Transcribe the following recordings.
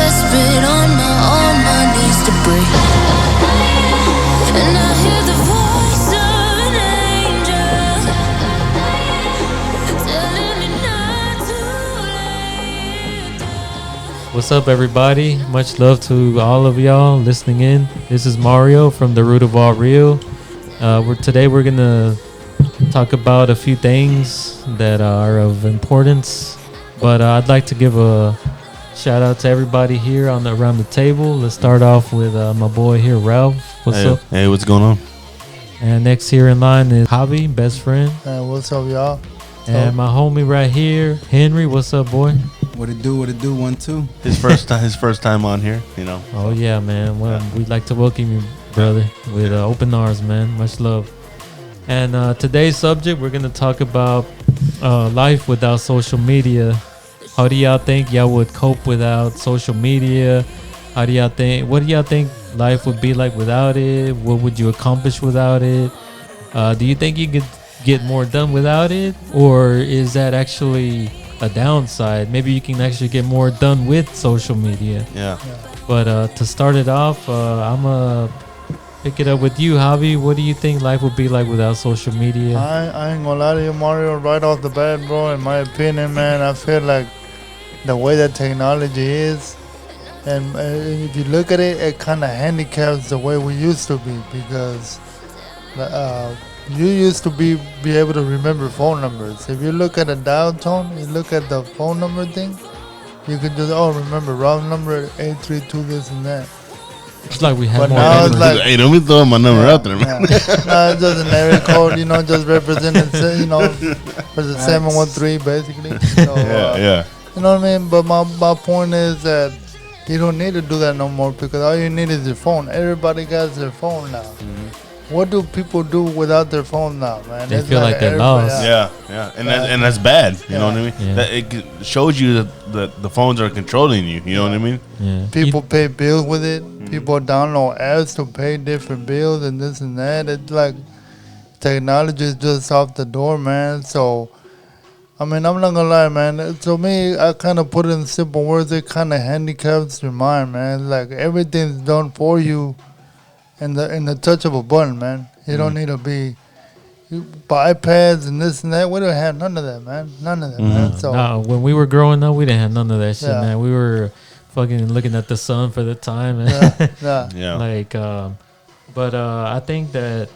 desperate on my knees to breathe. And I hear the voice of an angel telling me not to lay down. What's up, everybody? Much love to all of y'all listening in. This is Mario from The Root of All Real. Today we're gonna talk about a few things that are of importance, but I'd like to give a shout out to everybody here around the table. Let's start off with my boy here, Ralph. What's up? Hey, what's going on? And next here in line is Javi, best friend. What's up, y'all? And my homie right here, Henry. What's up, boy? What it do? 1, 2. His first time on here, you know. Oh yeah, man. Well, we'd like to welcome you, brother, with open arms, man. Much love. And today's subject, we're gonna talk about life without social media. How do y'all think y'all would cope without social media? What do y'all think life would be like without it? What would you accomplish without it? Do you think you could get more done without it, or is that actually a downside? Maybe you can actually get more done with social media. Yeah. But to start it off, I'm gonna pick it up with you, Javi. What do you think life would be like without social media? I ain't gonna lie to you, Mario. Right off the bat, bro, in my opinion, man, I feel like the way that technology is, and if you look at it, it kind of handicaps the way we used to be, because you used to be able to remember phone numbers. If you look at a dial tone, you look at the phone number thing, you can just remember round number 832 this and that. It's like we have But more now it's memory. like, Hey, don't be throwing my number out there, man. no, it's just an area code, just representing, for the 713 basically. So, Yeah. You know what I mean? But my point is that you don't need to do that no more, because all you need is your phone. Everybody got their phone now. Mm-hmm. What do people do without their phone now, man? They feel like they're lost. Yeah. And that's bad. You know what I mean? Yeah. That it shows you that the phones are controlling you. You know what I mean? Yeah. People pay bills with it. People download apps to pay different bills and this and that. It's like technology is just off the door, man. So, I mean, I'm not gonna lie, man. To me, I kind of put it in simple words. It kind of handicaps your mind, man. Like everything's done for you in the touch of a button, man. You don't need to be buy iPads and this and that. We don't have none of that, man. None of that, man. So No, when we were growing up, we didn't have none of that shit, Yeah. man. We were fucking looking at the sun for the time, and yeah. like, but I think that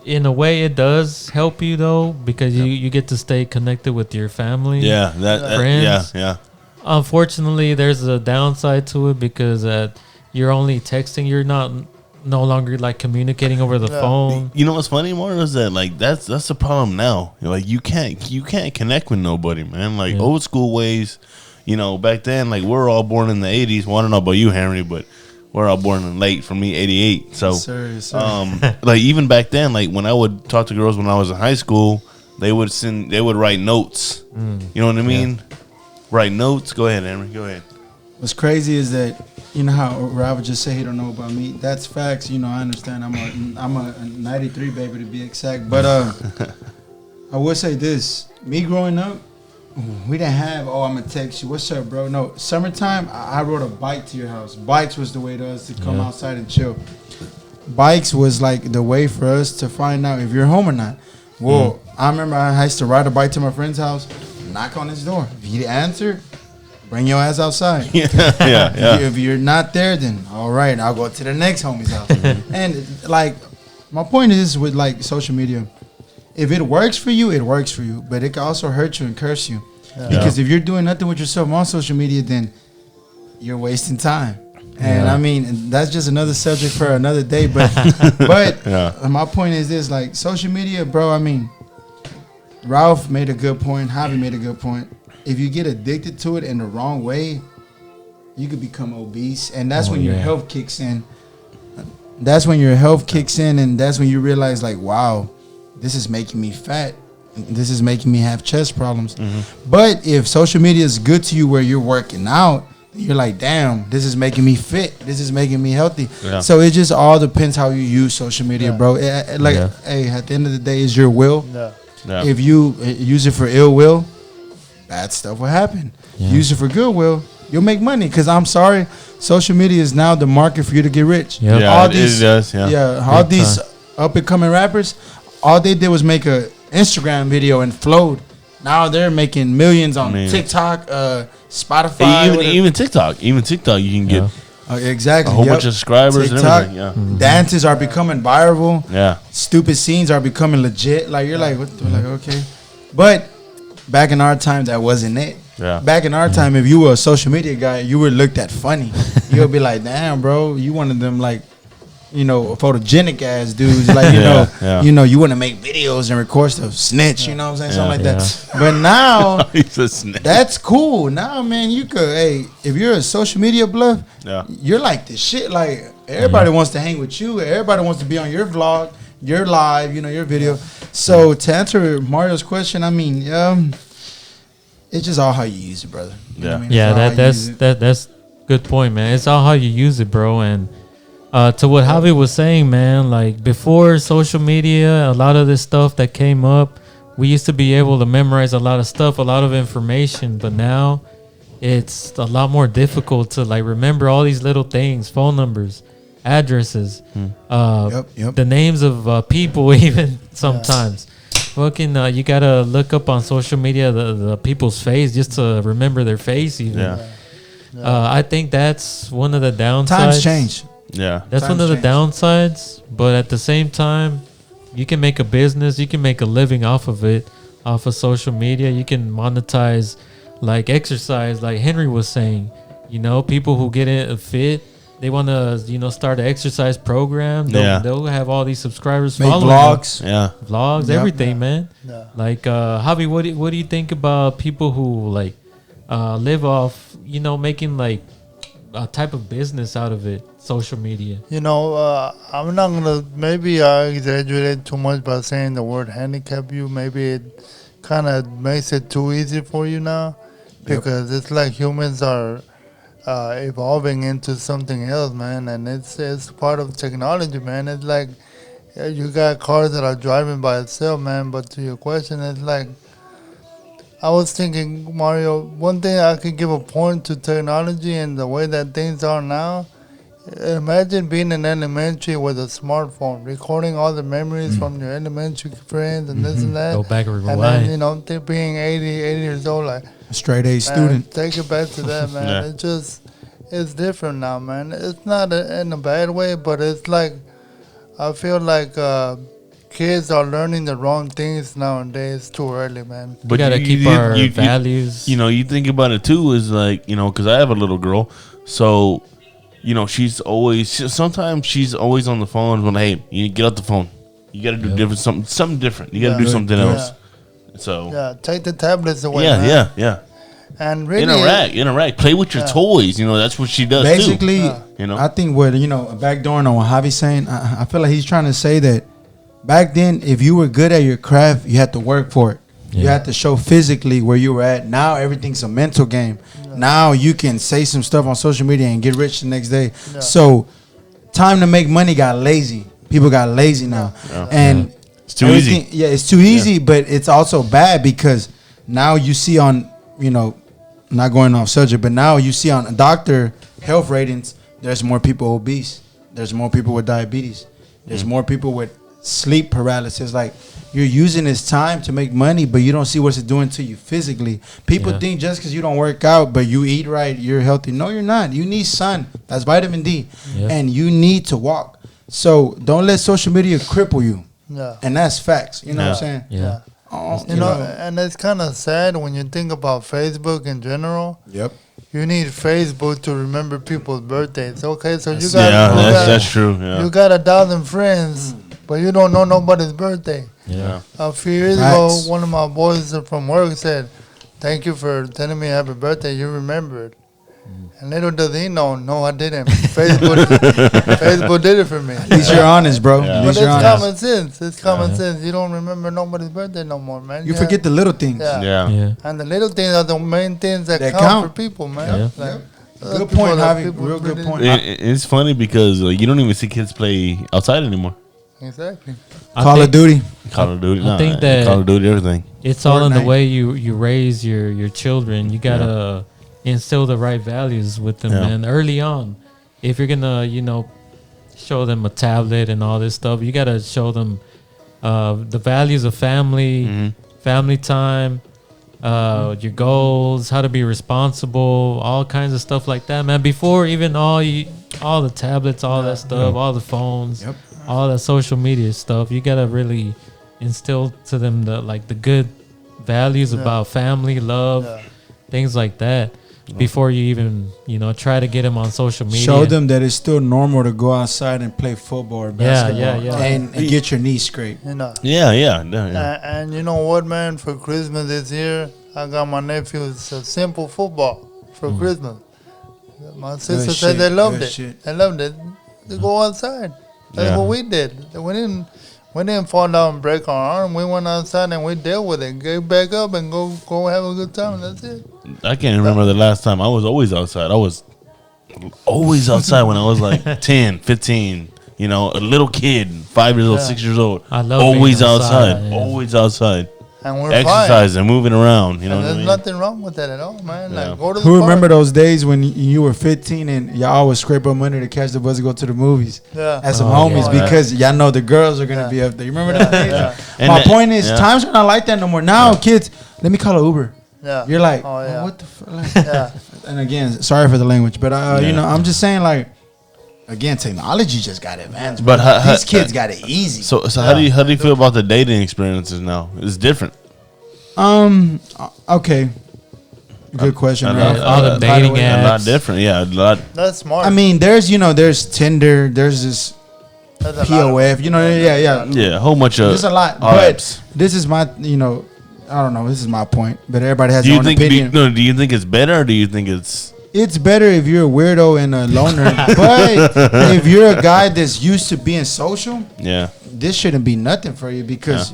in a way it does help you though, because you get to stay connected with your family. Yeah. Friends. Yeah. Unfortunately, there's a downside to it, because you're only texting. You're no longer like communicating over the phone. You know what's funny more is that like that's the problem now. Like you can't connect with nobody, man. Like old school ways. Back then, like we're all born in the 80s. Well, I don't know about you, Henry, but we're all born in late. For me, 88. So, Yes, sir. like even back then, like when I would talk to girls when I was in high school, they would write notes. You know what I mean? Write notes. Go ahead, Henry. Go ahead. What's crazy is that how Rob just said he don't know about me. That's facts. I understand. I'm a 93 baby to be exact. But I would say this: me growing up, we didn't have, I'm gonna text you, what's up, bro? No, summertime, I rode a bike to your house. Bikes was the way to us to come outside and chill. Bikes was like the way for us to find out if you're home or not. Well, I remember I used to ride a bike to my friend's house, knock on his door. If he answered, bring your ass outside. Yeah. If you're not there, then all right, I'll go to the next homie's house. And like, my point is with like social media, if it works for you, it works for you. But it can also hurt you and curse you. Yeah. Because if you're doing nothing with yourself on social media, then you're wasting time. And I mean, that's just another subject for another day. But my point is this, like social media, bro, I mean, Ralph made a good point. Javi made a good point. If you get addicted to it in the wrong way, you could become obese. And that's when your health kicks in. That's when your health kicks in. And that's when you realize like, wow, this is making me fat. This is making me have chest problems. But if social media is good to you where you're working out, you're like, damn, this is making me fit. This is making me healthy. Yeah. So it just all depends how you use social media, bro. Hey, at the end of the day, it's your will. Yeah. If you use it for ill will, bad stuff will happen. Yeah. Use it for good will, you'll make money. Because I'm sorry, social media is now the market for you to get rich. Yep. Yeah, all it these, does. Yeah. all Big these time. up and coming rappers, all they did was make a Instagram video and flowed. Now they're making millions on Man. TikTok, Spotify. Hey, whatever. even TikTok, you can get Exactly. a whole yep. bunch of subscribers TikTok. and everything. Yeah, Mm-hmm. Dances are becoming viral. yeah, Stupid scenes are becoming legit. Like you're like, what? Like okay, but back in our time, that wasn't it. yeah. Back in our time, if you were a social media guy, you were looked at funny. You'll be like, damn, bro, you one of them like, photogenic ass dudes. Like Yeah. you want to make videos and record stuff, snitch. You know what I'm saying, something like Yeah. that. But now. He's a snake. That's cool. Now, man, you could. Hey, if you're a social media bluff, Yeah. you're like this shit. Like everybody wants to hang with you. Everybody wants to be on your vlog, your live, your video. So to answer Mario's question, I mean, it's just all how you use it, brother. You know what I mean? It's Yeah, all how you use it. that's good point, man. It's all how you use it, bro. And to what Javi was saying, man, like before social media, a lot of this stuff that came up, we used to be able to memorize a lot of stuff, a lot of information, but now it's a lot more difficult to like remember all these little things, phone numbers, addresses, Yep. the names of people, even sometimes. Fucking, you gotta look up on social media the people's face just to remember their face. Even, Yeah. I think that's one of the downsides. Times change. Yeah, That's one Times of the change. downsides, but at the same time, you can make a business, you can make a living off of it, off of social media. You can monetize like exercise, like Henry was saying. People who get in fit, they want to, start an exercise program. They'll have all these subscribers, Make following them. vlogs. yeah. Vlogs, Yep. everything, man. Yeah. Like, Javi, what do you think about people who like live off, making like a type of business out of it, social media? I'm not gonna. Maybe I exaggerated too much by saying the word handicap you. Maybe it kind of makes it too easy for you now, because it's like humans are evolving into something else, man, and it's part of technology, man. It's like you got cars that are driving by itself, man. But to your question, it's like I was thinking, Mario, one thing I could give a point to technology and the way that things are now. Imagine being in elementary with a smartphone, recording all the memories from your elementary friends and this and that. Go back and And rewind. then, being 80 years old, like, A straight A man, student. take it back to that, man. Yeah. It's different now, man. It's not in a bad way, but it's like, I feel like kids are learning the wrong things nowadays too early, man. We gotta keep our values. You think about it too, is like, because I have a little girl, so she's sometimes she's always on the phone. When hey, you get off the phone, you got to do different something different. You got to Yeah. do something Yeah. else. So Yeah, take the tablets away, yeah, man. yeah. And really, Interact, play with your Yeah. toys. That's what she does Basically, too. I think what backdooring on what Javi's saying, I feel like he's trying to say that back then, if you were good at your craft, you had to work for it. You Yeah. had to show physically where you were at. Now everything's a mental game. Now you can say some stuff on social media and get rich the next day. Yeah. So time to make money got lazy. People got lazy now, and It's too easy. everything- Yeah, it's too easy, but it's also bad because now you see on not going off subject, but now you see on doctor health ratings, there's more people obese, there's more people with diabetes, there's more people with sleep paralysis. Like you're using this time to make money, but you don't see what's it doing to you physically. People Yeah. think just because you don't work out, but you eat right, you're healthy. No, you're not. You need sun. That's vitamin D, Yeah. and you need to walk. So don't let social media cripple you, yeah. and that's facts. You know what I'm saying? Yeah. Oh, You know, and it's kind of sad when you think about Facebook in general. Yep. You need Facebook to remember people's birthdays. Okay, so you Yeah, got that's true. Yeah. you got 1,000 friends, but you don't know nobody's birthday. Yeah. A few years Facts. ago, one of my boys from work said, "Thank you for telling me happy birthday. You remembered." And little does he know, no, I didn't. Facebook did it for me. At least you're honest, bro. Yeah. At But least it's you're honest. common sense. It's common sense. You don't remember nobody's birthday no more, man. You forget the little things. Yeah. Yeah. Yeah. And the little things are the main things that That count, count. for people, man. Yeah. Like, Good people point, that Javi. people Real good really- point. It's funny because you don't even see kids play outside anymore. Exactly. I Call of think Duty. Call of Duty. I think that- Call of Duty, everything. It's all in the Fortnite. way you raise your children. You gotta instill the right values with them, Yeah. man, early on. If you're gonna, show them a tablet and all this stuff, you gotta show them the values of family, family time, your goals, how to be responsible, all kinds of stuff like that, man. Before even all the tablets, all that stuff, all the phones, Yep. all that social media stuff, you gotta really instill to them the good values about family, love, things like that. Before you even try to get them on social media, Show them that it's still normal to go outside and play football or basketball, yeah. and get your knees scraped. You know. Yeah. And you know what, man? For Christmas this year, I got my nephews a simple football for Christmas. My sister said shit, they loved good it. shit. They loved it. They go outside. That's Yeah. what we did. We didn't fall down and break our arm. We went outside and we dealt with it. Get back up and go have a good time. That's it. I can't remember the last time I was always outside. I was always outside when I was like 10, 15. A little kid, 5 years old, 6 years old. I love always being outside, outside. yeah. Always outside. And we're fine. Exercising, moving around. You know And what I there's mean? nothing wrong with that at all, man. Yeah. Like, go to the Who park. remember those days when you were 15 and y'all would scrape up money to catch the bus to go to the movies? Yeah. As some Oh, homies, yeah. because y'all know the girls are gonna Yeah. be up there. You remember Yeah, those days? yeah. And My that- point is, yeah. times are not like that no more. Now, kids, let me call an Uber. Yeah. You're like, oh, yeah. what the fuck? Like, Yeah. and again, sorry for the language, but Yeah. I'm just saying, like, again, technology just got advanced. But These kids got it easy. So how do you feel about the dating experiences now? It's different. Okay, good question. A Ralph. all the By dating way, apps. A lot different. Yeah, a lot. That's smart. I mean, there's Tinder, there's this That's a lot of- POF, yeah. Yeah, a whole bunch of. There's a lot, all but apps. this is my, I don't know, this is my point, but everybody has Do their you own think? opinion. Do you think it's better, or do you think it's? It's better if you're a weirdo and a loner, but if you're a guy that's used to being social, Yeah. this shouldn't be nothing for you because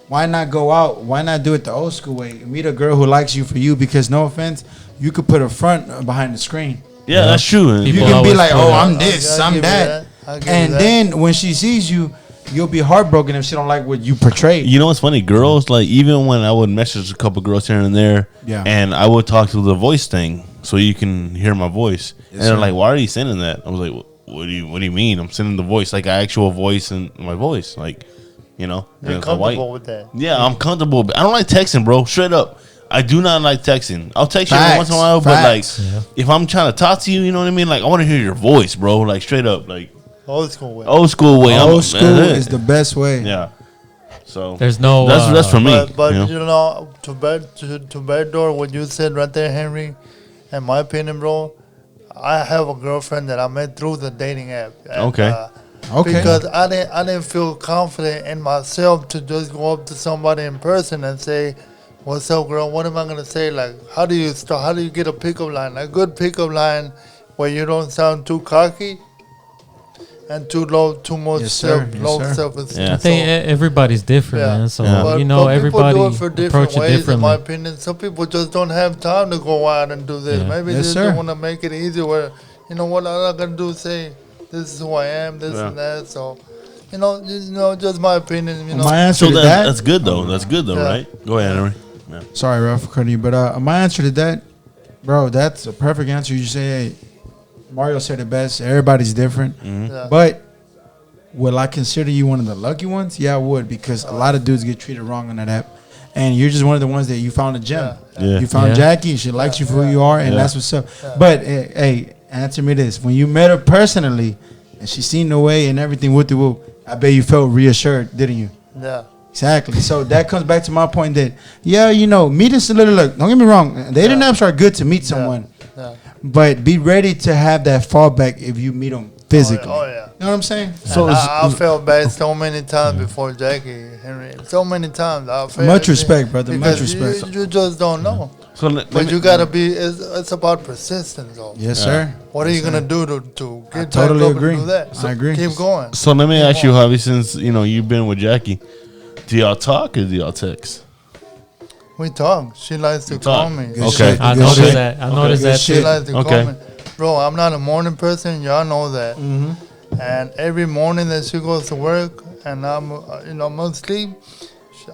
why not go out? Why not do it the old school way? Meet a girl who likes you for you because, no offense, you could put a front behind the screen. Yeah, that's true. You People can be always like, put oh, it- I'm this, I'll I'm give you that. I'll give you And that. then when she sees you, you'll be heartbroken if she don't like what you portray. You know what's funny? Girls, like, even when I would message a couple girls here and there, Yeah. and I would talk to the voice thing so you can hear my voice. And they're sir. like, why are you sending that? I was like, what do you mean? I'm sending the voice, like an actual voice and my voice. Like, You're it's a comfortable with that. Yeah, I'm comfortable. I don't like texting, bro. Straight up. I do not like texting. I'll text you every once in a while, Facts. but like, if I'm trying to talk to you, you know what I mean? Like, I want to hear your voice, bro. Like, straight up. Like, Old school way. old school way. Old school is the best way. Yeah. So, There's no. that's for me. But you know? to backdoor what you said right there, Henry. In my opinion, bro, I have a girlfriend that I met through the dating app. And, Okay. Okay. Because I didn't feel confident in myself to just go up to somebody in person and say, "What's up, girl?" What am I gonna say? Like, how do you start? How do you get a pickup line? A good pickup line where you don't sound too cocky and too much Yes, sir. Yes, low sir. self-esteem. Yeah. I think everybody's different, Yeah. man. So Yeah. But everybody people do it for different approach it ways, in differently. my opinion. Some people just don't have time to go out and do this. Yeah. Maybe Yes, they sir. just want to make it easier. Where what I'm not gonna do is say this is who I am, this Yeah. and that. So, just my opinion. My answer So to that's good, though. That's good, though, Yeah. right? Go ahead, Henry. Yeah. Sorry, Ralph, for cutting you, but my answer to that, bro, that's a perfect answer. You say, hey, Mario said it best. Everybody's different, Yeah. but will I consider you one of the lucky ones? Yeah, I would, because a lot of dudes get treated wrong on that app, and you're just one of the ones that you found a gem. Yeah. You found Yeah. Jackie. She likes you for who you are, and Yeah. that's what's up. But hey, answer me this: when you met her personally, and she seen the way and everything with the whoop, I bet you felt reassured, didn't you? Yeah. Exactly. So that comes back to my point that, meet us a little. Look, don't get me wrong. Dating apps are good to meet someone, Yeah. but be ready to have that fallback if you meet them physically. Oh yeah. You know what I'm saying? So I felt bad so many times before Jackie, Henry. So many times. I felt Much respect, brother. Much because respect. You just don't know. So let But me- you gotta be. It's about persistence, though. Yes, sir. What are you gonna do to get totally back up agree. and do that? I agree. Keep going. So let me ask you, Javi, since you've been with Jackie, do y'all talk or do y'all text? We talk. She likes to talk. call me. Good Okay. shit. I Good noticed shit. that. I noticed Good that shit. She too. likes to Okay. call me. Bro, I'm not a morning person. Y'all know that. Mm-hmm. And every morning that she goes to work and I'm asleep,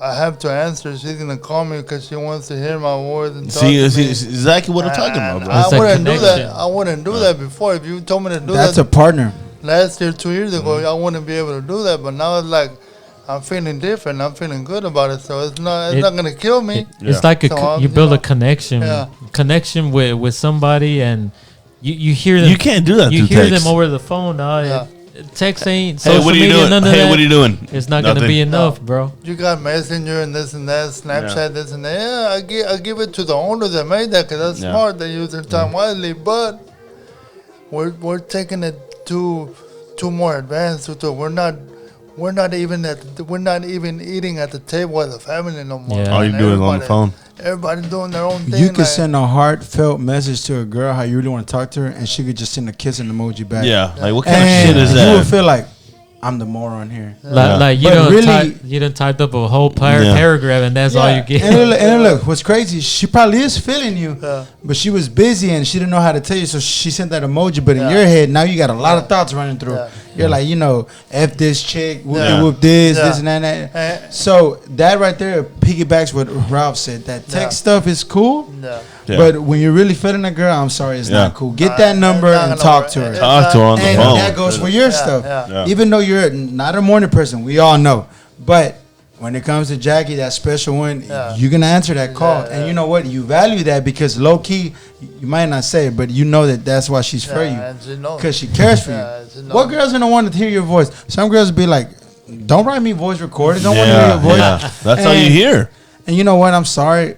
I have to answer. She's gonna call me because she wants to hear my voice and talk See, to see, me. it's exactly what I'm talking about, bro. I It's that wouldn't do connection. that. I wouldn't do that before. If you told me to do That's that a partner. last year, 2 years ago, I wouldn't be able to do that. But now it's like I'm feeling different. I'm feeling good about it. So it's not gonna kill me. It's like So I'm, you build you a know, connection, connection with somebody, and you hear them. You can't do that You through hear text. them over the phone. Yeah. Text ain't Hey, social what are you media. doing? None of Hey, that. what are you doing? It's not gonna Nothing. be enough, bro. You got Messenger and this and that, Snapchat, this and that. Yeah, I give it to the owner that made that because that's Yeah. smart. They use their time wisely. But we're taking it too more advanced. So we're not even eating at the table as a family no more. Yeah. All you man. do is on the Everybody- phone. Everybody doing their own thing. You could like- send a heartfelt message to a girl how you really want to talk to her, and she could just send a kissing emoji back. Yeah, like what kind And of shit is you would that? feel like I'm the moron here. Yeah. Like you But don't really- you done typed up a whole Yeah. paragraph, and that's all you get. And look, what's crazy? She probably is feeling you, Yeah. but she was busy and she didn't know how to tell you, so she sent that emoji. But in Yeah. your head, now you got a lot of thoughts running through. Yeah. You're like, F this chick, whoop Yeah. whoop this, Yeah. this and that. And that. Eh. So that right there piggybacks what Ralph said. That text stuff is cool, Yeah. Yeah. but when you're really feeling a girl, I'm sorry, it's Yeah. not cool. Get that number It's not and gonna talk work. to her. It's Talk to her on the And phone. that goes for your stuff. yeah. Even though you're not a morning person, we all know. But when it comes to Jackie, that special one, Yeah. you're gonna answer that call. Yeah, And yeah. you know what? You value that because low key, you might not say it, but you know that that's why she's for you And she knows. because she cares for Yeah, you. she knows. What girl's gonna want to hear your voice? Some girls be like, "Don't write me voice recordings. Don't want to hear Yeah, your voice." yeah. That's all you And- hear. And you know what? I'm sorry.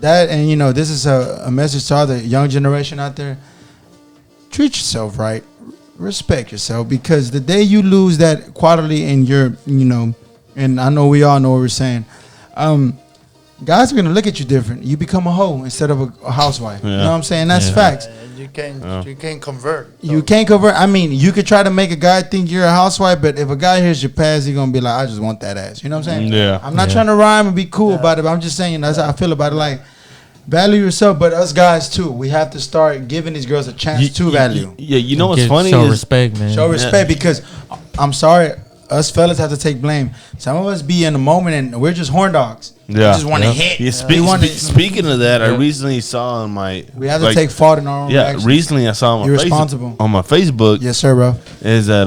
That and this is a message to all the young generation out there. Treat yourself right. Respect yourself because the day you lose that quality in your, and I know we all know what we're saying, guys are gonna look at you different. You become a hoe instead of a housewife. You Yeah. know what I'm saying? That's Yeah. facts. And you can't convert. You can't convert. I mean, you could try to make a guy think you're a housewife, but if a guy hears your past, he's gonna be like, "I just want that ass." You know what I'm saying? Yeah. I'm not Yeah. trying to rhyme and be cool about it, but I'm just saying that's how I feel about it. Like, value yourself, but us guys too. We have to start giving these girls a chance to value. Yeah, you know what's Give- funny Show is respect, man. Show respect because I'm sorry, us fellas have to take blame. Some of us be in the moment and we're just horn dogs. Yeah. We just want to hit. Yeah, We wanna- speaking of that, I Yeah. recently saw on my we have to like, take fault in our own Yeah, actions. recently I saw on my Irresponsible. on my Facebook Yes, sir, bro. is that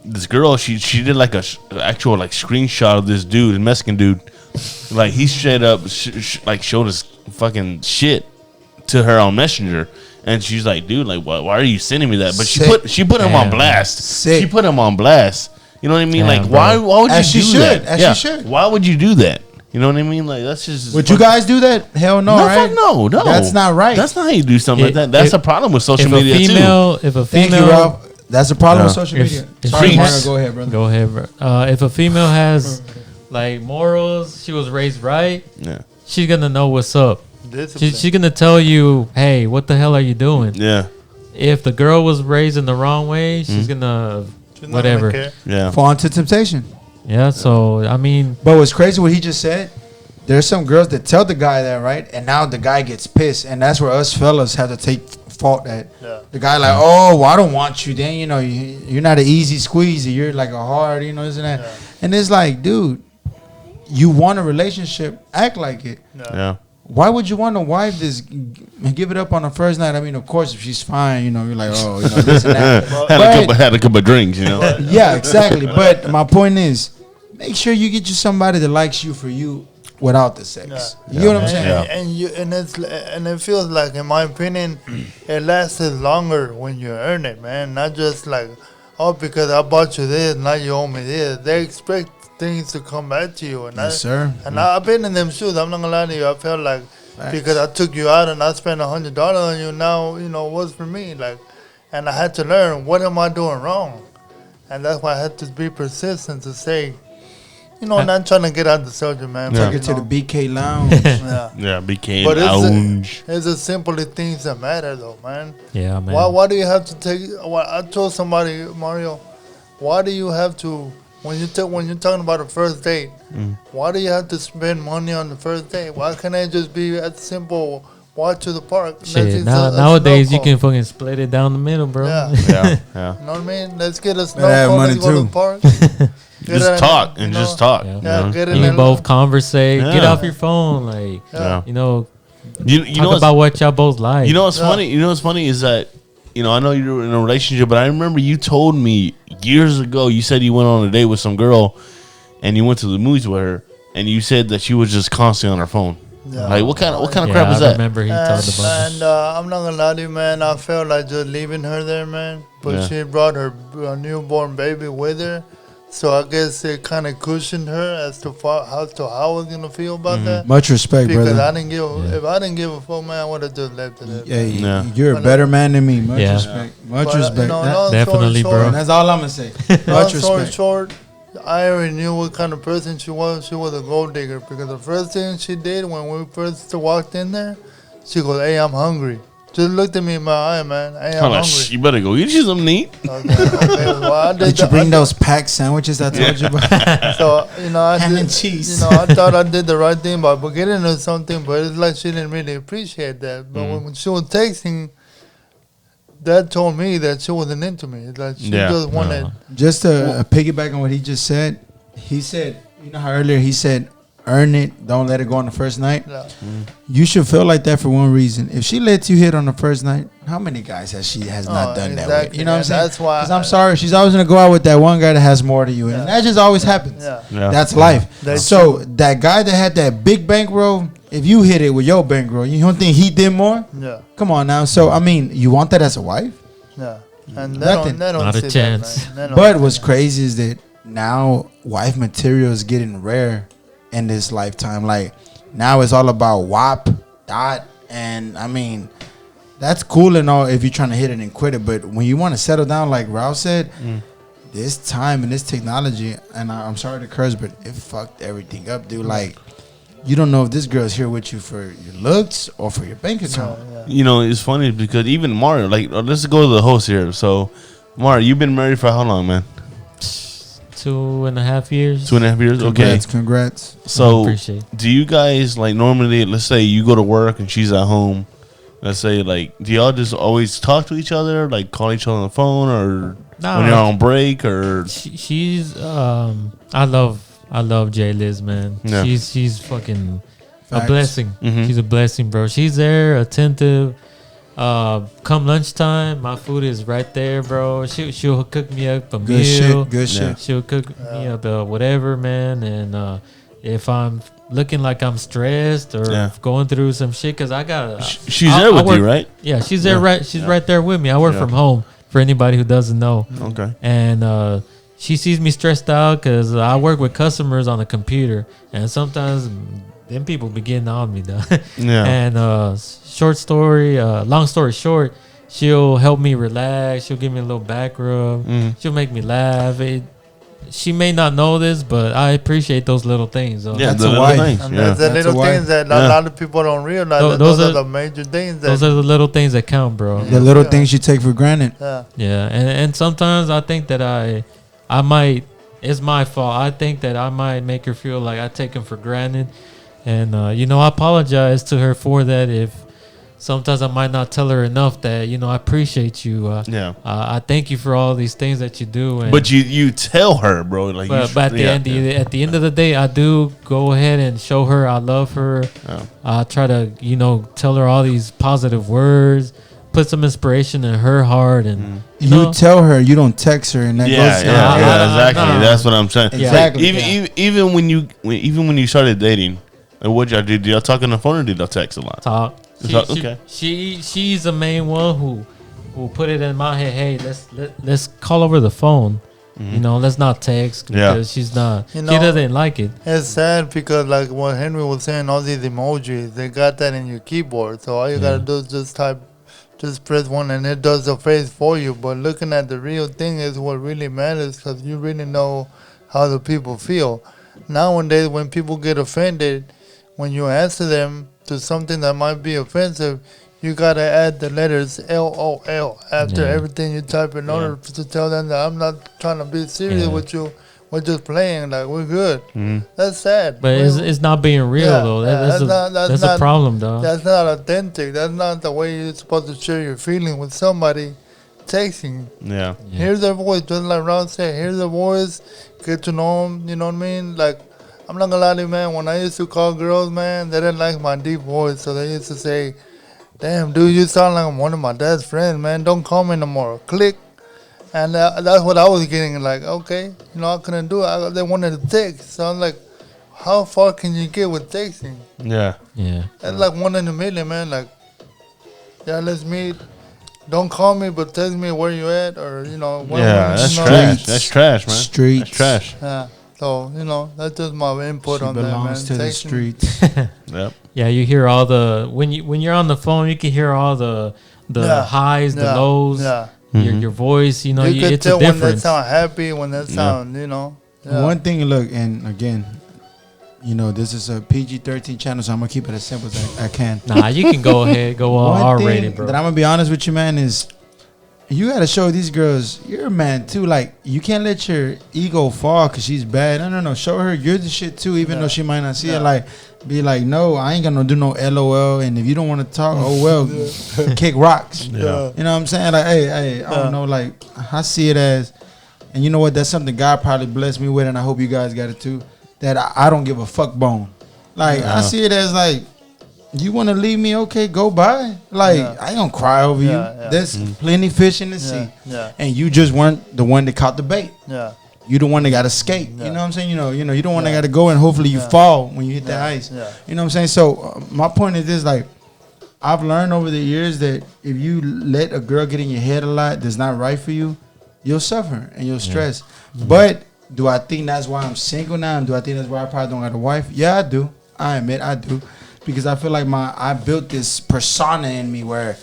this girl she did like a actual like screenshot of this dude, a Mexican dude, like he straight up like showed us fucking shit to her on Messenger, and she's like, dude, like why are you sending me that? But Sick. she put him on Damn. blast. Sick. She put him on blast. You know what I mean? Damn, Like bro. why would As you she do should, that? as she should. Why would you do that? You know what I mean? Like that's just Would you guys do that? Hell no, no, right? fuck no. That's not right. That's not how you do something like It- that. That's it- a problem with social If media a female, if a Thank female, you, Ralph. That's the problem with Yeah. social If- media. if Sorry, she's- Mario, go ahead, brother. go ahead, bro. If a female has like morals, she was raised right. Yeah. She's gonna know what's up. Discipline. She's gonna tell you, hey, what the hell are you doing? Yeah. If the girl was raised in the wrong way, she's gonna She's not whatever. gonna care. Yeah. Fall into temptation. Yeah. So I mean, But what's crazy what he just said, there's some girls that tell the guy that, right? And now the guy gets pissed. And that's where us fellas have to take fault at. Yeah. The guy like, oh, well, I don't want you. Then, you're not an easy squeezy. You're like a hard, this and that. Yeah. And it's like, dude, you want a relationship, act like it. Yeah. Why would you want to wife this, give it up on the first night? I mean, of course, if she's fine, you're like, oh, this and that. Had a couple of drinks, you know. Yeah, exactly. But my point is, make sure you get you somebody that likes you for you without the sex. Yeah. You know what I'm saying? Yeah. And it feels like, in my opinion, it lasts longer when you earn it, man. Not just like, oh, because I bought you this, now you owe me this. They expect things to come back to you, and Yes, sir. And I've been in them shoes. I'm not gonna lie to you. I felt like because I took you out and I spent $100 on you, now what's for me, like, and I had to learn what am I doing wrong, and that's why I had to be persistent to say. Not trying to get out the subject, man. Yeah. Take it to the BK Lounge. Yeah. Yeah, became But lounge. it's the simple things that matter, though, man. yeah, man. Why do you have to take? I told somebody, Mario, why do you have to when you're talking about a first date? Why do you have to spend money on the first date? Why can't it just be a simple walk to the park? Shit, nowadays you can fucking split it down the middle, bro. Yeah. Yeah, yeah. You know what I mean? Let's get a snow Better have cone. money Let's go to too. the park. just talk and just talk. Yeah. You Yeah, know? get You in can the both conversate. Get Yeah. off your phone, like Yeah. you know, You talk know what's, about what y'all both like. you know what's Yeah. funny? You know what's funny is that, you know, I know you're in a relationship, but I remember you told me years ago, you said you went on a date with some girl and you went to the movies with her, and you said that she was just constantly on her phone. Yeah. Like, what kind of yeah, crap is I that? remember he talked about that. And I'm not gonna lie to you, man. I felt like just leaving her there, man. But Yeah. she brought her newborn baby with her, so I guess it kind of cushioned her as to how I was gonna feel about that. Much respect, Because brother. I didn't give Yeah. if I didn't give a fuck, man, I would have just left it. Yeah, Yeah. you're a better man than me. Much Yeah. respect. Much But, respect. long Definitely, story bro. short, That's all I'm gonna say. long Much story respect. short, I already knew what kind of person she was. She was a gold digger because the first thing she did when we first walked in there, she goes, "Hey, I'm hungry." Just looked at me in my eye, man. Hey, I'm I'm like, hungry. you better go get you something to eat. Okay, well, I Did you bring those packed sandwiches I told you about? So I Ham did, and cheese. I thought I did the right thing by getting her something, but it's like she didn't really appreciate that. But when she was texting, that told me that she wasn't into me. It's like she Yeah. just wanted. Just to piggyback on what he just said, he said, you know how earlier he said, earn it, don't let it go on the first night. Yeah. You should feel like that for one reason. If she lets you hit on the first night, how many guys has not done that with? exactly. You know what I'm And saying? that's why 'Cause I'm sorry, she's always gonna go out with that one guy that has more to you, Yeah. and that just always happens. Yeah. Yeah. That's life. That's So that guy that had that big bankroll, if you hit it with your bankroll, you don't think he did more? Yeah. Come on now. So I mean, you want that as a wife? Yeah. And Nothing. they don't Not a see that, chance. man. They don't But see what's that. crazy is that now wife material is getting rare in this lifetime. Like now it's all about WAP, dot, and I mean that's cool and all if you're trying to hit it and quit it. But when you want to settle down, like Ralph said, this time and this technology, and I'm sorry to curse, but it fucked everything up, dude. Like you don't know if this girl's here with you for your looks or for your bank account. Yeah. You know, it's funny because even Mario, like, let's go to the host here. So, Mario, you've been married for how long, man? 2.5 years. 2.5 years? Okay. Congrats. So, Appreciate. do you guys, like, normally, let's say you go to work and she's at home. Let's say, like, do y'all just always talk to each other? Like, call each other on the phone or Nah, when you're on break or. she's I love J Liz, man. Yeah. She's fucking a Facts. blessing. Mhm. She's a blessing, bro. She's there, attentive. Come lunchtime, my food is right there, bro. She'll cook me up a Good meal. shit. Good Yeah. shit. She'll cook me up whatever, man. And if I'm looking like I'm stressed or Yeah. going through some shit, cause I got She's I- there I with work- you, right? yeah, she's there Yeah. right. She's Yeah. right there with me. I work Yeah. from home. For anybody who doesn't know, Okay. and she sees me stressed out because I work with customers on the computer, and sometimes them people be getting on me, though. Yeah. And long story short, she'll help me relax. She'll give me a little back rub. Mhm. She'll make me laugh. She may not know this, but I appreciate those little things. Though. Yeah, That's the a little wife. things. And Yeah. that's the That's little a wife. things that Yeah. a lot of people don't realize. Tho- That those those are are- the major things. That, Those are the little things that count, bro. The little things you take for granted. yeah. Yeah, and sometimes I think that I might. It's my fault. I think that I might make her feel like I take him for granted, and I apologize to her for that. If sometimes I might not tell her enough that I appreciate you. Yeah. I thank you for all these things that you do. And, But you tell her, bro. Like, but at the end of the day, I do go ahead and show her I love her. Yeah. I try to tell her all these positive words, put some inspiration in her heart, and You tell her, you don't text her, and that Yeah, goes. exactly. Nah. That's what I'm saying. Yeah. Like, Exactly. even when you started dating, like, what y'all did? Did y'all talk on the phone or did y'all text a lot? talk. Okay. She's the main one who put it in my head. Hey, let's call over the phone. Let's not text Yeah. because she's not. You She know- doesn't like it. It's sad because, like what Henry was saying, all these emojis, they got that in your keyboard. So all you gotta do is just press one and it does the face for you. But looking at the real thing is what really matters because you really know how the people feel. Nowadays, when people get offended, when you answer them to something that might be offensive, you gotta add the letters LOL after Yeah. everything you type in order to tell them that I'm not trying to be serious Yeah. with you. We're just playing, like we're good. That's sad. But it's not being real Yeah, though. yeah, That's a problem, though. That's not authentic. That's not the way you're supposed to share your feeling with somebody. texting. Yeah. Yeah. Hear their voice, just like Rob said. Hear their voice, get to know them. You know what I mean? Like, I'm not gonna lie to you, man. When I used to call girls, man, they didn't like my deep voice, so they used to say, "Damn, dude, you sound like I'm one of my dad's friends, man. Don't call me no more." Click, and that's what I was getting. Like, okay, I couldn't do it. They wanted to text, so I'm like, how far can you get with texting? Yeah. Yeah. That's like one in a million, man. Like, yeah, let's meet. Don't call me, but text me where you at, or when Yeah, that's you know, trash. That's trash, man. Streets. That's trash. Yeah. So that's just my input She on that, man. belongs to the Texting. streets. Yep. Yeah, you hear all the when you're on the phone, you can hear all the Yeah. highs, the Yeah. lows, Yeah. your voice. You know, You can it's a tell when they difference. sound happy, when they sound, Yeah. One thing, look, and again, this is a PG-13 channel, so I'm gonna keep it as simple as I can. Nah, you can go ahead, go all One R-rated, thing bro. that I'm gonna be honest with you, man, is you gotta show these girls you're a man too. Like, you can't let your ego fall because she's bad. No. Show her you're the shit too, even though she might not see it. Like, be like, no, I ain't gonna do no LOL. And if you don't want to talk, oh well, kick rocks. Yeah. You know what I'm saying? Like, hey, I don't know. Like, I see it as, and you know what? That's something God probably blessed me with, and I hope you guys got it too. That I don't give a fuck bone. Like, I see it as like, you want to leave me? Okay, go by. Like, I ain't gonna cry over you. There's plenty fish in the sea, and you just weren't the one that caught the bait. Yeah. You the one that got to skate. You know what I'm saying? You don't want to got to go, and hopefully you fall when you hit the ice. Yeah. You know what I'm saying? So my point is this: like, I've learned over the years that if you let a girl get in your head a lot that's not right for you, you'll suffer and you'll stress. But do I think that's why I'm single now? And do I think that's why I probably don't got a wife? Yeah, I do. I admit I do. Because I feel like I built this persona in me where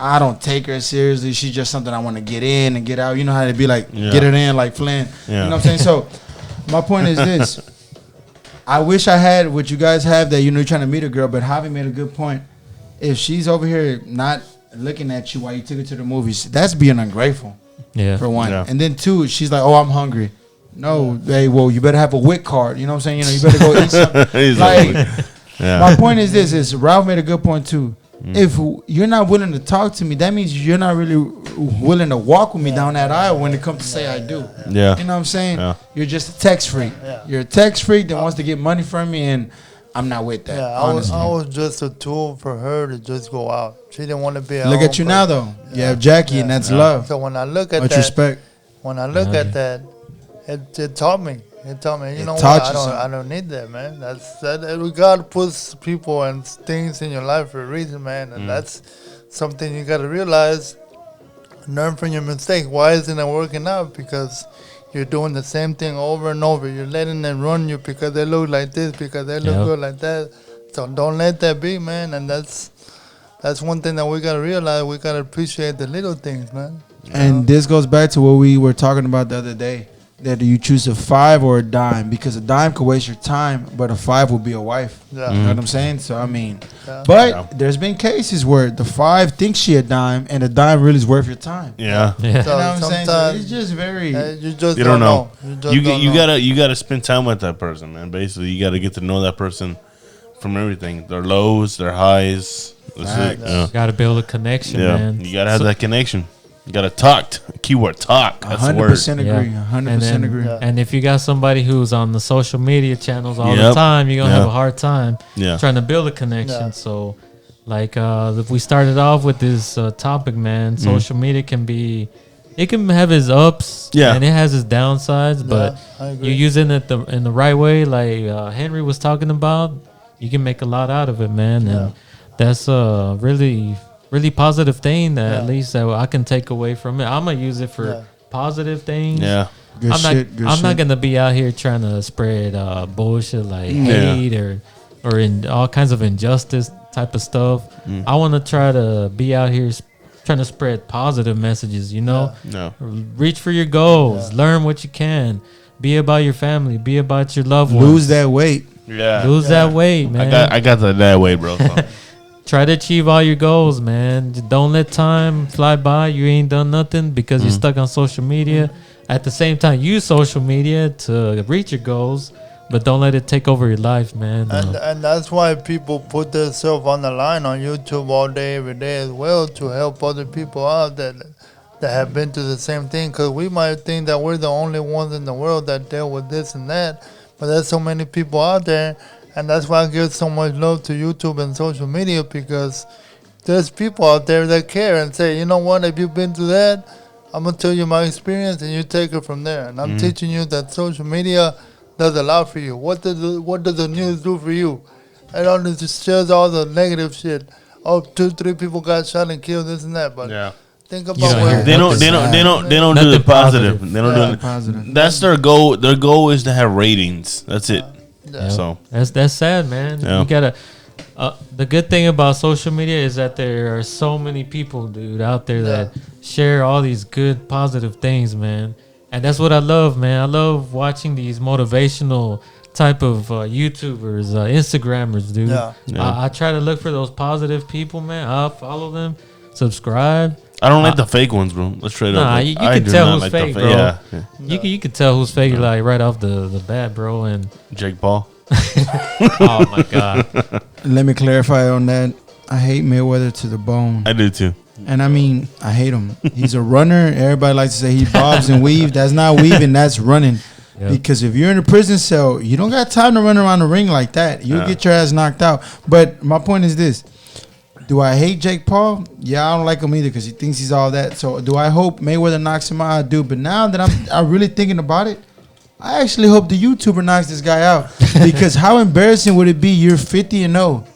I don't take her seriously. She's just something I want to get in and get out. You know how to be like, get it in like Flynn. Yeah. You know what I'm saying? So my point is this. I wish I had what you guys have that, you're trying to meet a girl, but Javi made a good point. If she's over here not looking at you while you took her to the movies, that's being ungrateful, for one. Yeah. And then two, she's like, oh, I'm hungry. No, hey, well, you better have a WIC card. You know what I'm saying? You better go eat something. He's Like, Yeah. my point is this: is Ralph made a good point too. If you're not willing to talk to me, that means you're not really willing to walk with me down that aisle when it comes to say I do. Yeah. You know what I'm saying? Yeah. You're just a text freak. You're a text freak that wants to get money from me, and I'm not with that. Yeah, honestly. I was just a tool for her to just go out. She didn't want to be at Look home, at you but- now, though. You have Jackie, and that's love. So when I look at Much that, respect. when I look at that, it taught me. It taught me. You know what? taught you I don't need that, man. That we gotta put people and things in your life for a reason, man. And that's something you gotta realize. Learn from your mistake. Why isn't it working out? Because you're doing the same thing over and over. You're letting them run you because they look like this, because they look good like that. So don't let that be, man. And that's one thing that we gotta realize. We gotta appreciate the little things, man. And this goes back to what we were talking about the other day. That you choose a 5 or a dime, because a dime could waste your time, but a 5 will be a wife. Yeah. You know what I'm saying? So I mean, but there's been cases where the 5 thinks she a dime, and the dime really is worth your time. Yeah. Yeah. You know what I'm saying? So sometimes it's just very. you just You don't know. You just You don't know. gotta spend time with that person, man. Basically, you gotta get to know that person from everything. Their lows, their highs. That's it. Yeah. Got to build a connection, Yeah. man. You gotta have that connection. You gotta talk. Keyword talk. That's the word. 100% agree. Yeah. 100% agree. And if you got somebody who's on the social media channels all the Yep. time, you're gonna Yeah. have a hard time Yeah. trying to build a connection. Yeah. So, like, if we started off with this topic, man, social media it can have its ups, Yeah. and it has its downsides. But I agree. you're using it in the right way, like Henry was talking about. You can make a lot out of it, man, and that's a really positive thing that at least that I can take away from it. I'm gonna use it for positive things. Yeah. Good I'm shit. Good not. I'm shit. not gonna be out here trying to spread bullshit like hate or in all kinds of injustice type of stuff. I want to try to be out here trying to spread positive messages. You know, No. reach for your goals, learn what you can, be about your family, be about your loved ones. Lose that weight. Yeah. Lose that weight, man. I got that way, bro. So. Try to achieve all your goals, man. Just don't let time fly by. You ain't done nothing because you're stuck on social media. At the same time, use social media to reach your goals, but don't let it take over your life, man. And that's why people put themselves on the line on YouTube all day, every day as well, to help other people out that that have been through the same thing. Because we might think that we're the only ones in the world that deal with this and that, but there's so many people out there, and that's why I give so much love to YouTube and social media, because there's people out there that care and say, you know what, if you've been through that, I'm gonna tell you my experience, and you take it from there. And I'm teaching you that social media does a lot for you. What does the news do for you? It only just shows all the negative shit. Oh, 2-3 people got shot and killed, this and that. But think about don't where hear They don't do the Nothing positive. positive. They don't do Positive. That's their goal. Their goal is to have ratings. That's it. Yeah. So That's sad, man. Yeah. You gotta. The good thing about social media is that there are so many people, dude, out there that share all these good, positive things, man. And that's what I love, man. I love watching these motivational type of YouTubers, Instagrammers, dude. Yeah. Yeah. I try to look for those positive people, man. I'll follow them, subscribe. I don't like the fake ones, bro. Let's trade Nah, up. you I can do tell not who's like the fake, fa- bro. Yeah. You can tell who's fake, like right off the bat, bro. And Jake Paul. oh my god, Let me clarify on that. I hate Mayweather to the bone. I do too. And I mean, I hate him. He's a runner. Everybody likes to say he bobs and weaves. That's not weaving, that's running. Yep. Because if you're in a prison cell, you don't got time to run around the ring like that. You'll get your ass knocked out. But my point is this. Do I hate Jake Paul? Yeah, I don't like him either because he thinks he's all that. So do I hope Mayweather knocks him out? I do. But now that I'm really thinking about it, I actually hope the YouTuber knocks this guy out. Because how embarrassing would it be? You're 50-0.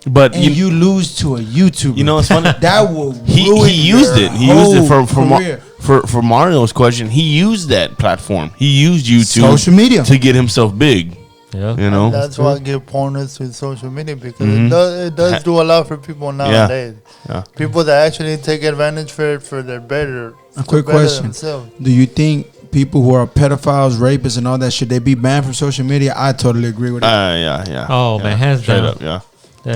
But And you lose to a YouTuber. You know what's funny? That will he ruin used your it. He used it whole for career. for Mario's question. He used that platform. He used YouTube, Social media. to get himself big. yeah. You know. That's why I give pointers to social media, because it does do a lot for people nowadays. Yeah. People that actually take advantage for their better. A quick to better question. themselves. Do you think people who are pedophiles, rapists, and all that, should they be banned from social media? I totally agree with it. Yeah. Oh, yeah. man, hands Straight down. up, yeah.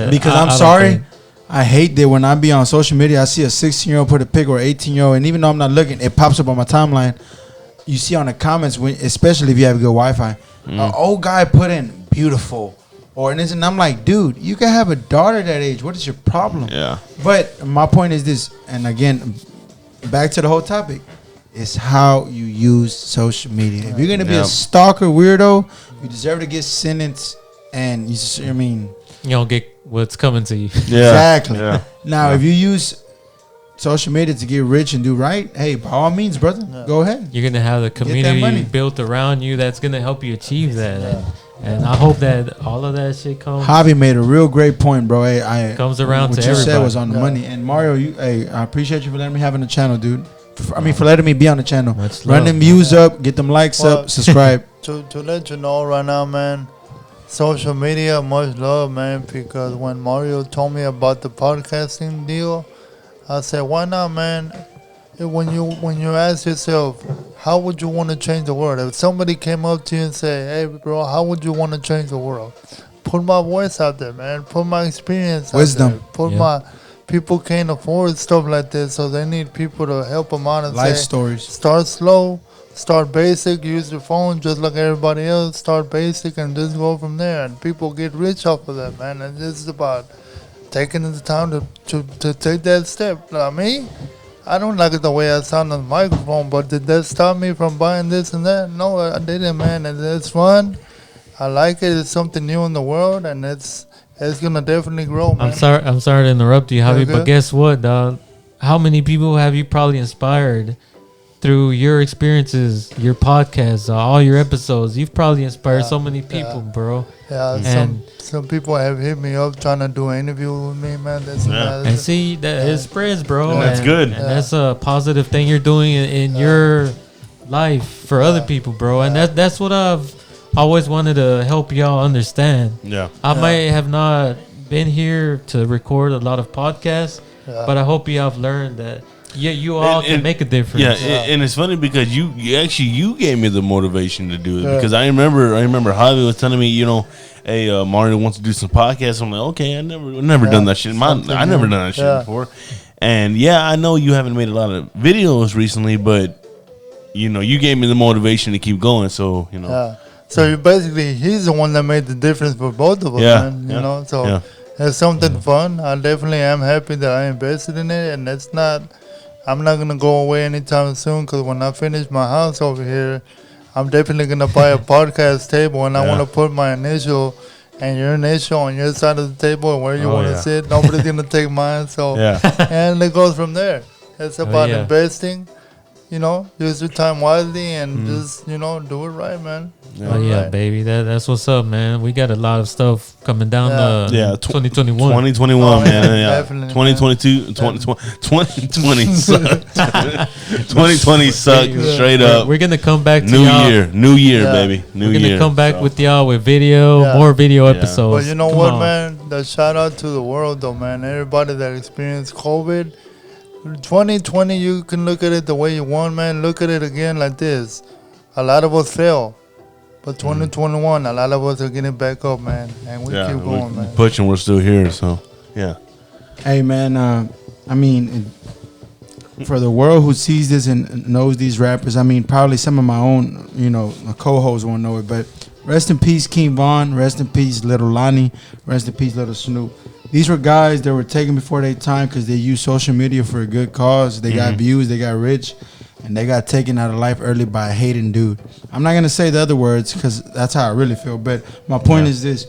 Because I I'm don't sorry. think- I hate that when I be on social media, I see a 16-year-old put a pic or 18-year-old, and even though I'm not looking, it pops up on my timeline. You see on the comments, when, especially if you have good Wi-Fi, an old guy put in beautiful, and I'm like, dude, you can have a daughter that age. What is your problem? Yeah. But my point is this, and again, back to the whole topic, is how you use social media. If you're gonna be a Yep. stalker weirdo, you deserve to get sentenced. And You don't get what's coming to you. Yeah. exactly. Yeah. Now, if you use social media to get rich and do right, hey, by all means, brother, go ahead. You're gonna have the that community money. built around you that's gonna help you achieve that. And I hope that all of that shit comes. Javi made a real great point, bro. Hey, Comes around what to you said everybody. was on the money. And Mario, I appreciate you for letting me have on the channel, dude. For letting me be on the channel. Much Run love. them views up, get them likes Well, up, subscribe. To let you know right now, man, social media, much love, man, because when Mario told me about the podcasting deal, I said, why not, man? When you ask yourself, how would you want to change the world? If somebody came up to you and said, hey, bro, how would you want to change the world? Put my voice out there, man. Put my experience Wisdom. out there. Put Yeah. my... People can't afford stuff like this, so they need people to help them out and Life say, stories. start slow, start basic, use your phone just like everybody else, start basic and just go from there. And people get rich off of that, man. And this is about taking the time to take that step. Like me, I don't like it the way I sound on the microphone, but did that stop me from buying this and that? No, I didn't, man. And it's fun. I like it. It's something new in the world, and it's gonna definitely grow, man. I'm sorry to interrupt you, Javi, Okay. but guess what, dog? How many people have you probably inspired through your experiences, your podcasts, all your episodes? You've probably inspired so many people, bro. Yeah, And- some people have hit me up trying to do an interview with me, man. This and Yeah. that. And see that it spreads, bro. Yeah, that's and, good. and that's a positive thing you're doing in your life for other people, bro. And that's what I've always wanted to help y'all understand. Yeah. I might have not been here to record a lot of podcasts, but I hope you have learned that you all can make a difference. Yeah, and it's funny because you gave me the motivation to do it, Yeah. because I remember Javi was telling me, hey, Mario wants to do some podcasts. I'm like, okay, I never done that shit. I never done that shit before. And yeah, I know you haven't made a lot of videos recently, but you gave me the motivation to keep going. So Yeah. So you basically, he's the one that made the difference for both of us, Yeah, man. yeah, You know, so yeah. it's something fun. I definitely am happy that I invested in it, and it's not. I'm not gonna go away anytime soon. Cause when I finish my house over here, I'm definitely gonna buy a podcast table, and I want to put my initial and your initial on your side of the table, and where you want to sit. Nobody's gonna take mine. So and it goes from there. It's about investing. You know, use your time wisely and just, you know, do it right, man. Yeah, baby. That's what's up, man. We got a lot of stuff coming down 2021. 2021, man. Yeah. 2022, 2020 sucked. 2020 sucked straight up. We're going to come back to New year, baby. New year. We're going to come back with y'all with more video episodes. But you know what, man? The shout out to the world, though, man. Everybody that experienced COVID. 2020, you can look at it the way you want, man. Look at it again like this. A lot of us fail. But 2021, a lot of us are getting back up, man. And we keep going, man. Pushing, we're still here, so, yeah. Hey, man, I mean, for the world who sees this and knows these rappers, I mean, probably some of my own, you know, co-hosts won't know it, but rest in peace, King Von. Rest in peace, Little Lonnie. Rest in peace, Little Snoop. These were guys that were taken before their time because they used social media for a good cause. They got views, they got rich, and they got taken out of life early by a hating dude. I'm not going to say the other words because that's how I really feel, but my point is this.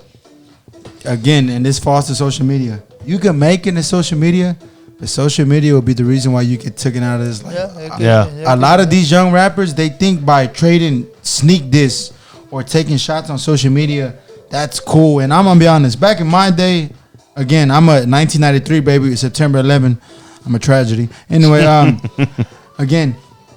Again, and this falls to social media. You can make it in social media, but social media will be the reason why you get taken out of this life. A lot of these young rappers, they think by trading sneak diss or taking shots on social media, that's cool. And I'm going to be honest, back in my day, again, I'm a 1993 baby, September 11. I'm a tragedy. Anyway, again,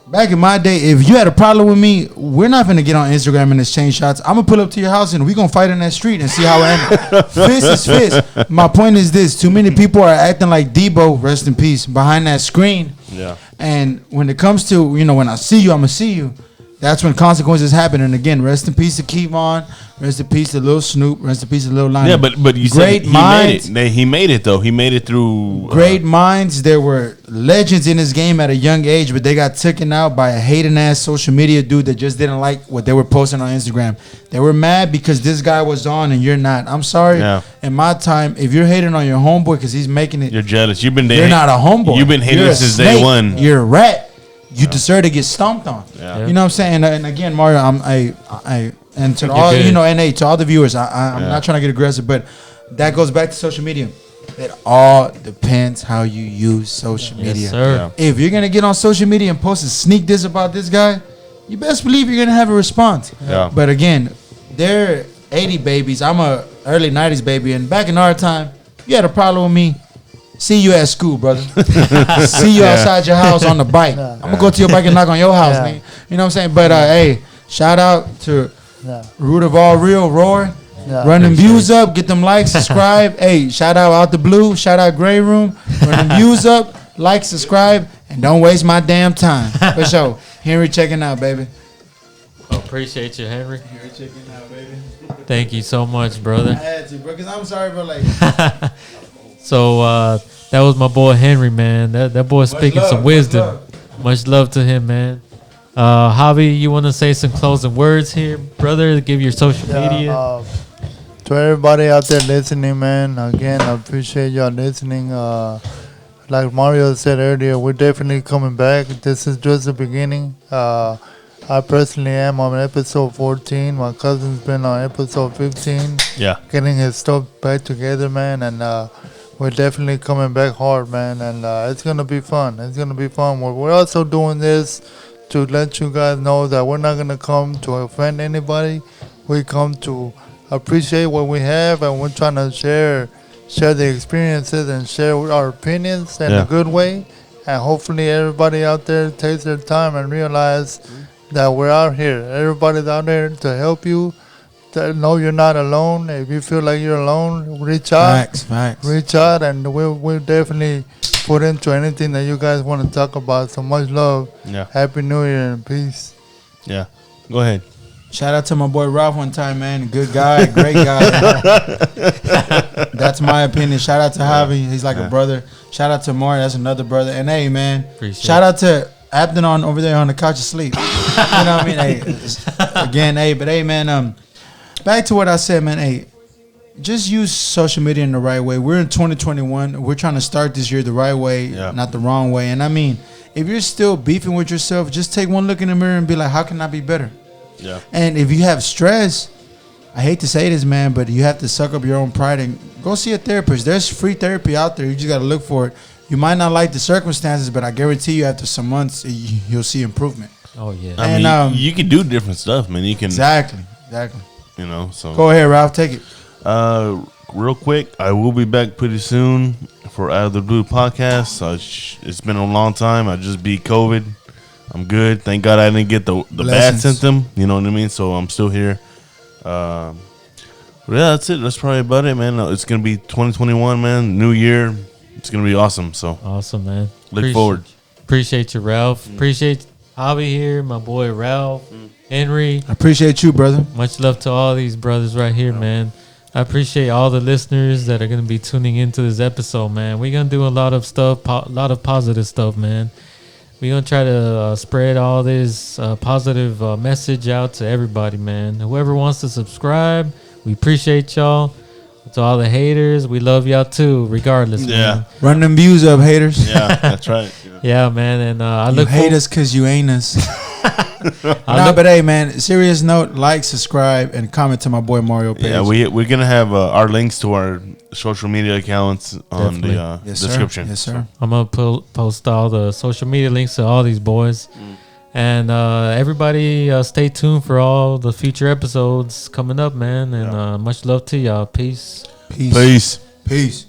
back in my day, if you had a problem with me, we're not going to get on Instagram and exchange shots. I'm going to pull up to your house and we're going to fight in that street and see how it ends. Fist is fist. My point is this. Too many people are acting like Debo, rest in peace, behind that screen. Yeah. And when it comes to, you know, when I see you, I'm going to see you. That's when consequences happen. And again, rest in peace to Kevon. Rest in peace to Lil Snoop. Rest in peace to Lil Lonnie. Yeah, but you great said minds, he made it though. He made it through. Great minds. There were legends in this game at a young age, but they got taken out by a hating ass social media dude that just didn't like what they were posting on Instagram. They were mad because this guy was on and you're not. I'm sorry. Yeah. In my time, if you're hating on your homeboy because he's making it, you're jealous. You're not a homeboy. You've been hating since day one. You're a rat. You deserve to get stomped on. Yeah. You know what I'm saying? And again, Mario, and to all to all the viewers, I'm not trying to get aggressive, but that goes back to social media. It all depends how you use social media. Yes, sir. If you're gonna get on social media and post a sneak diss about this guy, you best believe you're gonna have a response. Yeah. But again, they're 80 babies. I'm a early 90s baby, and back in our time, you had a problem with me. See you at school, brother. See you outside your house on the bike. I'm going to go to your bike and knock on your house, nigga. You know what I'm saying? But, hey, shout out to Root of All Real, Roar. Run them views up. Get them likes, subscribe. Hey, shout out the Blue. Shout out Grey Room. Run them views up. Like, subscribe. And don't waste my damn time. For sure. Henry checking out, baby. Appreciate you, Henry. Henry checking out, baby. Thank you so much, brother. I had to, bro, because I'm sorry, bro. Like... So that was my boy Henry, man. That boy's speaking some wisdom. Much love to him, man. Javi, you want to say some closing words here, brother? Give your social media. To everybody out there listening, man. Again, I appreciate y'all listening. Like Mario said earlier, we're definitely coming back. This is just the beginning. I personally am on episode 14. My cousin's been on episode 15. Yeah. Getting his stuff back together, man, and we're definitely coming back hard, man, and it's going to be fun. It's going to be fun. We're also doing this to let you guys know that we're not going to come to offend anybody. We come to appreciate what we have, and we're trying to share the experiences and share our opinions in a good way. And hopefully everybody out there takes their time and realize that we're out here. Everybody's out there to help you. No, you're not alone. If you feel like you're alone, reach out. Facts. Reach out, and we'll definitely put into anything that you guys want to talk about. So much love. Yeah. Happy New Year and peace. Yeah. Go ahead. Shout out to my boy Ralph one time, man. Good guy, great guy. That's my opinion. Shout out to Javi. He's like a brother. Shout out to Maury. That's another brother. And hey, man, shout out to Abden over there on the couch asleep. You know what I mean? Hey, again, hey, but hey, man, back to what I said, man. Hey, just use social media in the right way. We're in 2021. We're trying to start this year the right way, not the wrong way. And I mean, if you're still beefing with yourself, just take one look in the mirror and be like, how can I be better? Yeah. And if you have stress, I hate to say this, man, but you have to suck up your own pride and go see a therapist. There's free therapy out there. You just got to look for it. You might not like the circumstances, but I guarantee you after some months, you'll see improvement. Oh yeah. I And, mean, you can do different stuff, man. You can, Exactly. you know. So Go ahead, Ralph. Take it. real quick, I will be back pretty soon for Out of the Blue podcast. It's been a long time. I just beat COVID. I'm good. Thank God I didn't get the bad Blessings. symptom. You know what I mean? So I'm still here. But yeah, that's it. That's probably about it, man. It's gonna be 2021, man. New year. It's gonna be awesome. So Awesome, man. look forward. Appreciate you, Ralph. Appreciate Javi here, my boy Ralph, Henry. I appreciate you, brother. Much love to all these brothers right here, man. I appreciate all the listeners that are going to be tuning into this episode, man. We're going to do a lot of stuff, a lot of positive stuff, man. We're going to try to spread all this positive message out to everybody, man. Whoever wants to subscribe, we appreciate y'all. To all the haters, we love y'all too, regardless, man. Run them views up, haters. Yeah, that's right. Yeah. Yeah, man. And I You look hate us because you ain't us. But hey, man, serious note, like, subscribe, and comment to my boy Mario page. Yeah, we're gonna have our links to our social media accounts on Definitely. the Yes, description. Sir. Yes, sir. I'm gonna post all the social media links to all these boys, and everybody stay tuned for all the future episodes coming up, man. And much love to y'all. Peace. Peace. Peace. Peace.